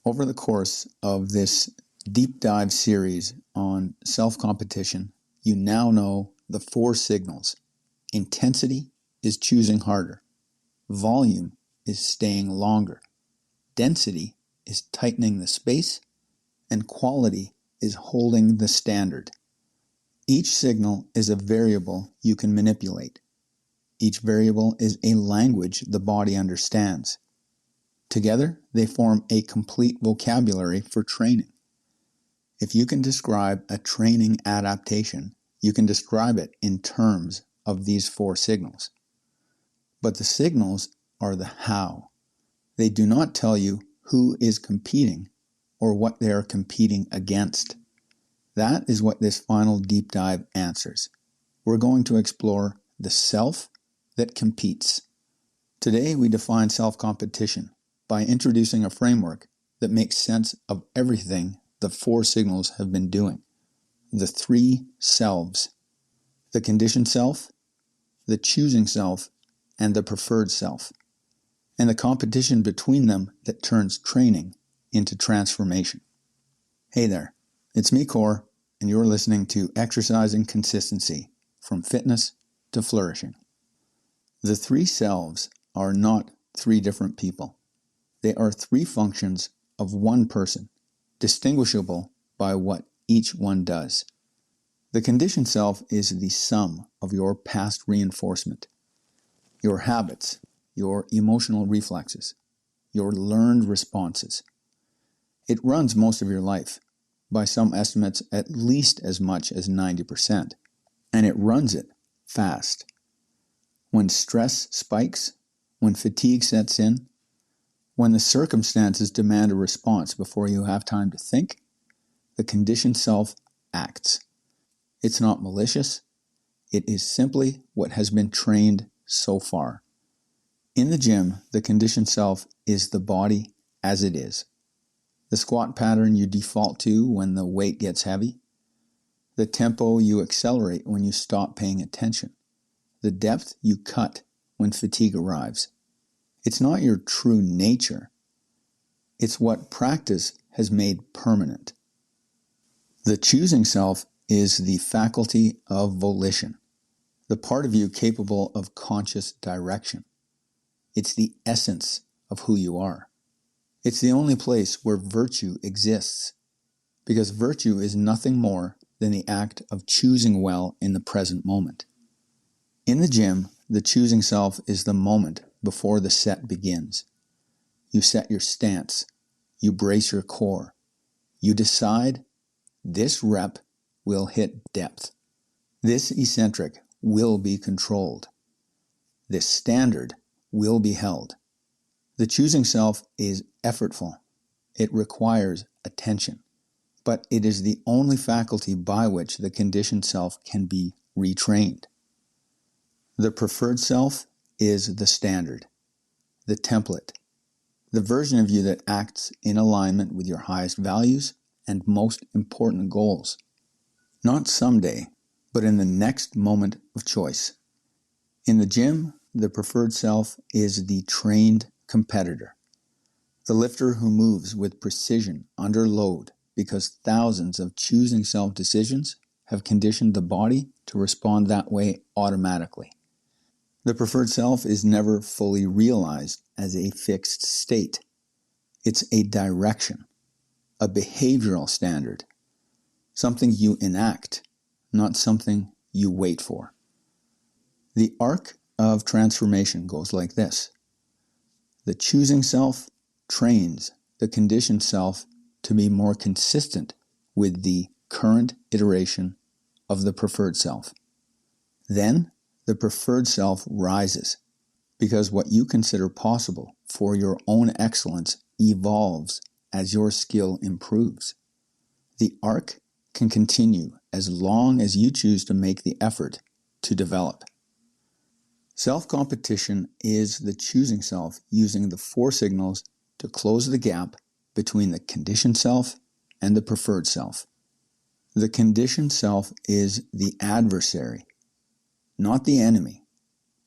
Over the course of this deep dive series on self-competition, you now know the 4 signals. Intensity is choosing harder. Volume is staying longer. Density is tightening the space. And quality is holding the standard. Each signal is a variable you can manipulate. Each variable is a language the body understands. Together, they form a complete vocabulary for training. If you can describe a training adaptation, you can describe it in terms of these 4 signals. But the signals are the how. They do not tell you who is competing or what they are competing against. That is what this final deep dive answers. We're going to explore the self that competes. Today, we define self-competition by introducing a framework that makes sense of everything the 4 signals have been doing. The 3 selves. The conditioned self, the choosing self, and the preferred self. And the competition between them that turns training into transformation. Hey there, it's me, Core, and you're listening to Exercising Consistency, from fitness to flourishing. The 3 selves are not 3 different people. They are 3 functions of one person, distinguishable by what each one does. The conditioned self is the sum of your past reinforcement, your habits, your emotional reflexes, your learned responses. It runs most of your life, by some estimates at least as much as 90%, and it runs it fast. When stress spikes, when fatigue sets in, when the circumstances demand a response before you have time to think, the conditioned self acts. It's not malicious. It is simply what has been trained so far. In the gym, the conditioned self is the body as it is. The squat pattern you default to when the weight gets heavy. The tempo you accelerate when you stop paying attention. The depth you cut when fatigue arrives. It's not your true nature. It's what practice has made permanent. The choosing self is the faculty of volition, the part of you capable of conscious direction. It's the essence of who you are. It's the only place where virtue exists, because virtue is nothing more than the act of choosing well in the present moment. In the gym, the choosing self is the moment before the set begins. You set your stance. You brace your core. You decide this rep will hit depth. This eccentric will be controlled. This standard will be held. The choosing self is effortful. It requires attention, but it is the only faculty by which the conditioned self can be retrained. The preferred self is the standard, the template, the version of you that acts in alignment with your highest values and most important goals. Not someday, but in the next moment of choice. In the gym, the preferred self is the trained competitor, the lifter who moves with precision under load because thousands of choosing self decisions have conditioned the body to respond that way automatically. The preferred self is never fully realized as a fixed state. It's a direction, a behavioral standard, something you enact, not something you wait for. The arc of transformation goes like this. The choosing self trains the conditioned self to be more consistent with the current iteration of the preferred self. Then, the preferred self rises because what you consider possible for your own excellence evolves as your skill improves. The arc can continue as long as you choose to make the effort to develop. Self-competition is the choosing self using the 4 signals to close the gap between the conditioned self and the preferred self. The conditioned self is the adversary, not the enemy.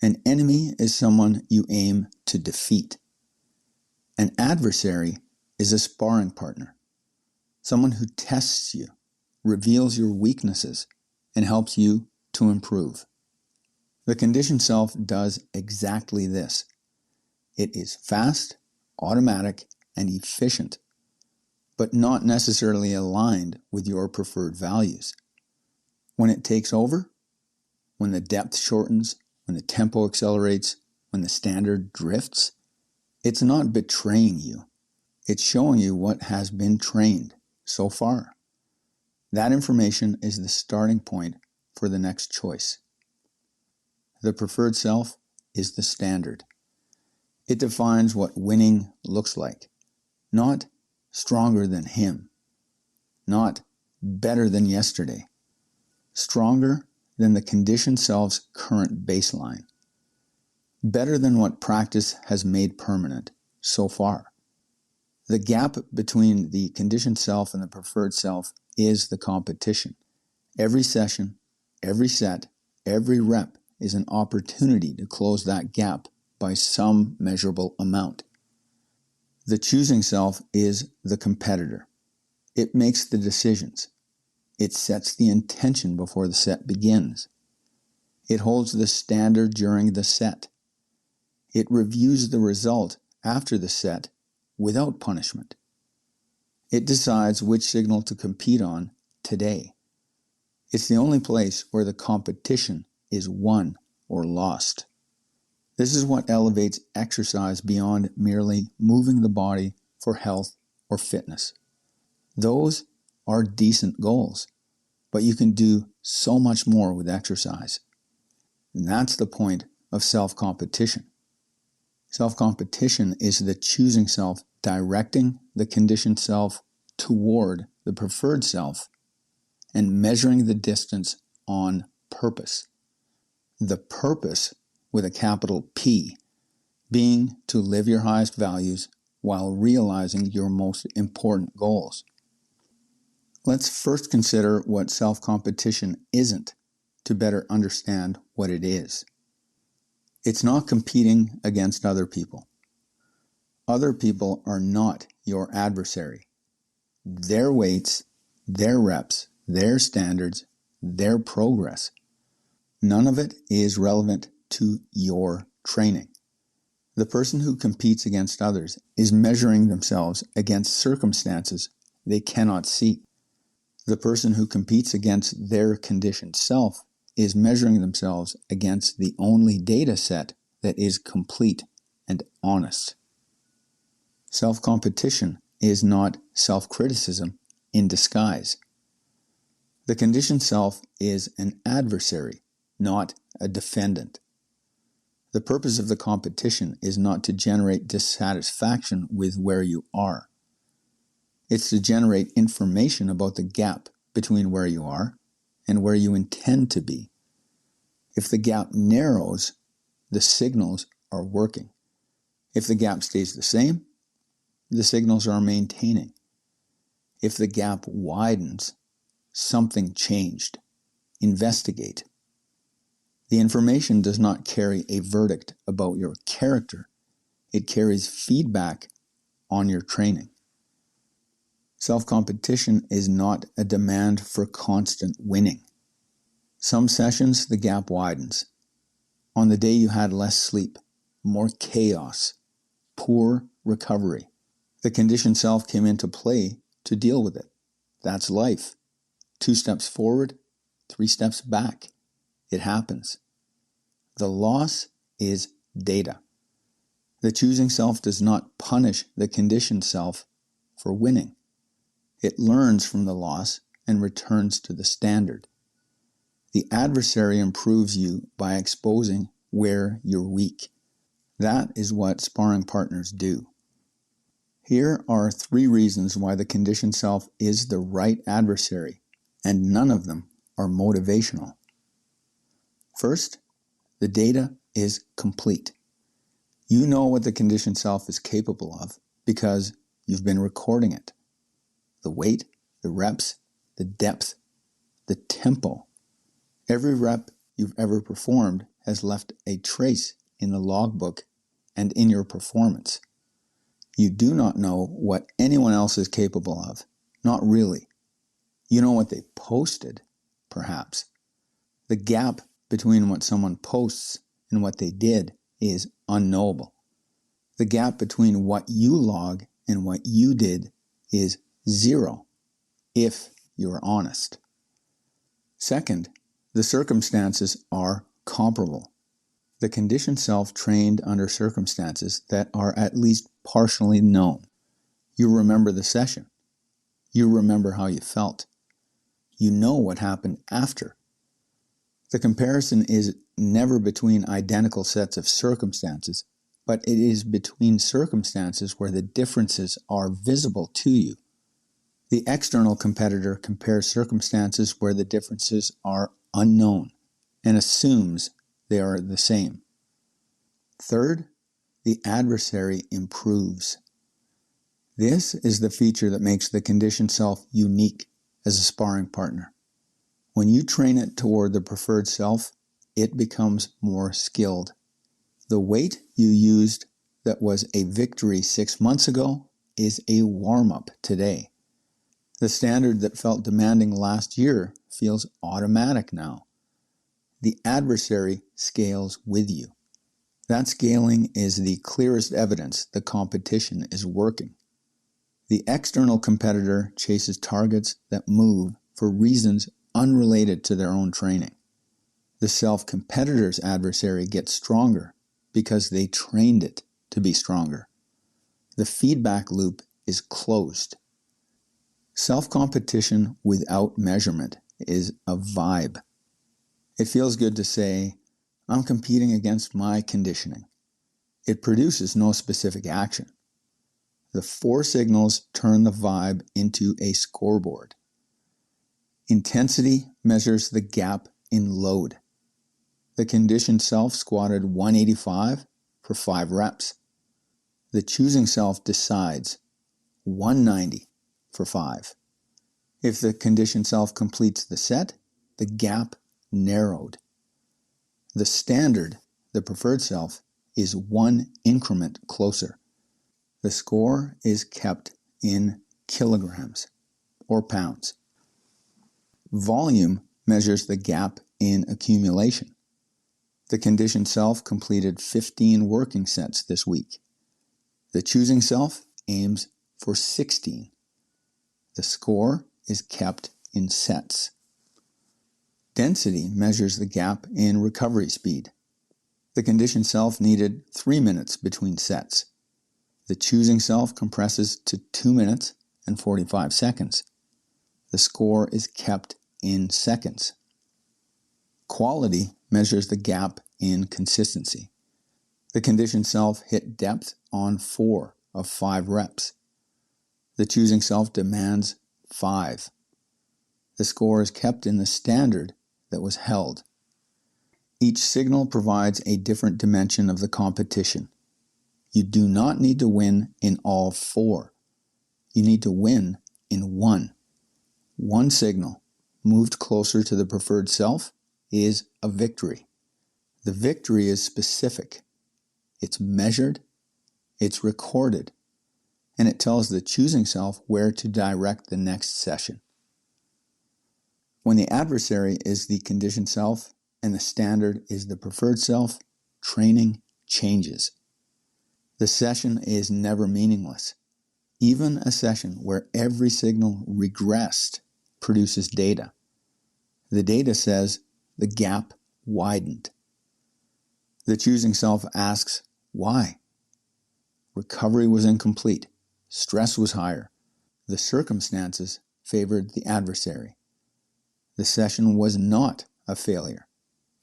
An enemy is someone you aim to defeat. An adversary is a sparring partner, someone who tests you, reveals your weaknesses, and helps you to improve. The conditioned self does exactly this. It is fast, automatic, and efficient, but not necessarily aligned with your preferred values. When it takes over, when the depth shortens, when the tempo accelerates, when the standard drifts, it's not betraying you. It's showing you what has been trained so far. That information is the starting point for the next choice. The preferred self is the standard. It defines what winning looks like, not stronger than him, not better than yesterday, stronger than the conditioned self's current baseline, better than what practice has made permanent so far. The gap between the conditioned self and the preferred self is the competition. Every session, every set, every rep is an opportunity to close that gap by some measurable amount. The choosing self is the competitor. It makes the decisions. It sets the intention before the set begins. It holds the standard during the set. It reviews the result after the set without punishment. It decides which signal to compete on today. It's the only place where the competition is won or lost. This is what elevates exercise beyond merely moving the body for health or fitness. Those are decent goals, but you can do so much more with exercise. And that's the point of self-competition. Self-competition is the choosing self directing the conditioned self toward the preferred self and measuring the distance on purpose. The purpose, with a capital P, being to live your highest values while realizing your most important goals. Let's first consider what self-competition isn't to better understand what it is. It's not competing against other people. Other people are not your adversary. Their weights, their reps, their standards, their progress, none of it is relevant to your training. The person who competes against others is measuring themselves against circumstances they cannot see. The person who competes against their conditioned self is measuring themselves against the only data set that is complete and honest. Self-competition is not self-criticism in disguise. The conditioned self is an adversary, not a defendant. The purpose of the competition is not to generate dissatisfaction with where you are. It's to generate information about the gap between where you are and where you intend to be. If the gap narrows, the signals are working. If the gap stays the same, the signals are maintaining. If the gap widens, something changed. Investigate. The information does not carry a verdict about your character. It carries feedback on your training. Self-competition is not a demand for constant winning. Some sessions, the gap widens. On the day you had less sleep, more chaos, poor recovery, the conditioned self came into play to deal with it. That's life. 2 steps forward, 3 steps back. It happens. The loss is data. The choosing self does not punish the conditioned self for winning. It learns from the loss and returns to the standard. The adversary improves you by exposing where you're weak. That is what sparring partners do. Here are 3 reasons why the conditioned self is the right adversary, and none of them are motivational. First, the data is complete. You know what the conditioned self is capable of because you've been recording it. The weight, the reps, the depth, the tempo. Every rep you've ever performed has left a trace in the logbook and in your performance. You do not know what anyone else is capable of. Not really. You know what they posted, perhaps. The gap between what someone posts and what they did is unknowable. The gap between what you log and what you did is zero, if you're honest. Second, the circumstances are comparable. The conditioned self trained under circumstances that are at least partially known. You remember the session. You remember how you felt. You know what happened after. The comparison is never between identical sets of circumstances, but it is between circumstances where the differences are visible to you. The external competitor compares circumstances where the differences are unknown and assumes they are the same. Third, the adversary improves. This is the feature that makes the conditioned self unique as a sparring partner. When you train it toward the preferred self, it becomes more skilled. The weight you used that was a victory 6 months ago is a warm-up today. The standard that felt demanding last year feels automatic now. The adversary scales with you. That scaling is the clearest evidence the competition is working. The external competitor chases targets that move for reasons unrelated to their own training. The self-competitor's adversary gets stronger because they trained it to be stronger. The feedback loop is closed. Self-competition without measurement is a vibe. It feels good to say, I'm competing against my conditioning. It produces no specific action. The 4 signals turn the vibe into a scoreboard. Intensity measures the gap in load. The conditioned self squatted 185 for 5 reps. The choosing self decides 190 for 5. If the conditioned self completes the set, the gap narrowed. The standard, the preferred self, is 1 increment closer. The score is kept in kilograms or pounds. Volume measures the gap in accumulation. The conditioned self completed 15 working sets this week. The choosing self aims for 16. The score is kept in sets. Density measures the gap in recovery speed. The conditioned self needed 3 minutes between sets. The choosing self compresses to 2 minutes and 45 seconds. The score is kept in seconds. Quality measures the gap in consistency. The conditioned self hit depth on 4 of 5 reps. The choosing self demands 5. The score is kept in the standard that was held. Each signal provides a different dimension of the competition. You do not need to win in all 4. You need to win in 1. 1 signal moved closer to the preferred self is a victory. The victory is specific. It's measured, it's recorded, and it tells the choosing self where to direct the next session. When the adversary is the conditioned self and the standard is the preferred self, training changes. The session is never meaningless. Even a session where every signal regressed produces data. The data says the gap widened. The choosing self asks, why? Recovery was incomplete. Stress was higher. The circumstances favored the adversary. The session was not a failure.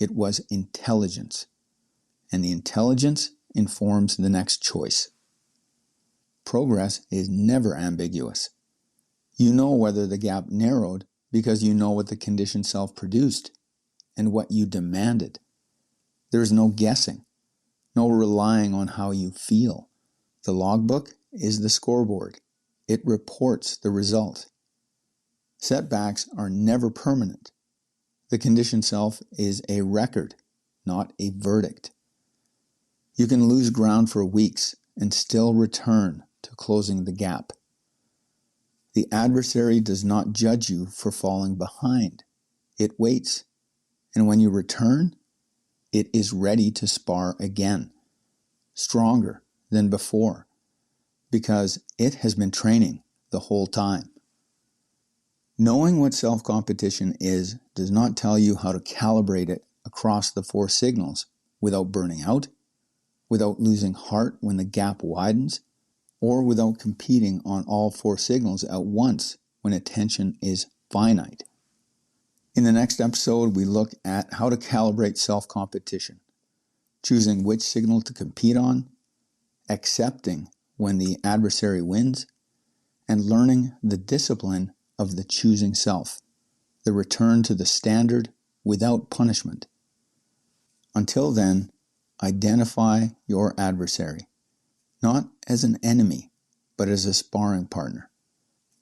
It was intelligence. And the intelligence informs the next choice. Progress is never ambiguous. You know whether the gap narrowed because you know what the conditioned self produced and what you demanded. There is no guessing, no relying on how you feel. The logbook is the scoreboard. It reports the result. Setbacks are never permanent. The conditioned self is a record, not a verdict. You can lose ground for weeks and still return to closing the gap. The adversary does not judge you for falling behind. It waits, and when you return, it is ready to spar again, stronger than before, because it has been training the whole time. Knowing what self-competition is does not tell you how to calibrate it across the four signals without burning out, without losing heart when the gap widens, or without competing on all four signals at once when attention is finite. In the next episode, we look at how to calibrate self-competition, choosing which signal to compete on, accepting when the adversary wins, and learning the discipline of the choosing self, the return to the standard without punishment. Until then, identify your adversary, not as an enemy, but as a sparring partner.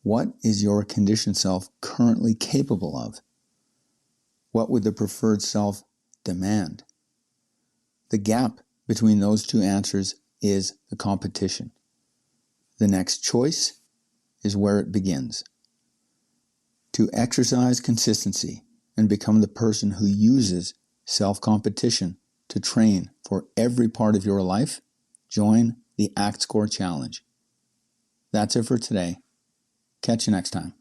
What is your conditioned self currently capable of? What would the preferred self demand? The gap between those two answers is the competition. The next choice is where it begins. To exercise consistency and become the person who uses self-competition to train for every part of your life, join the ACT Score Challenge. That's it for today. Catch you next time.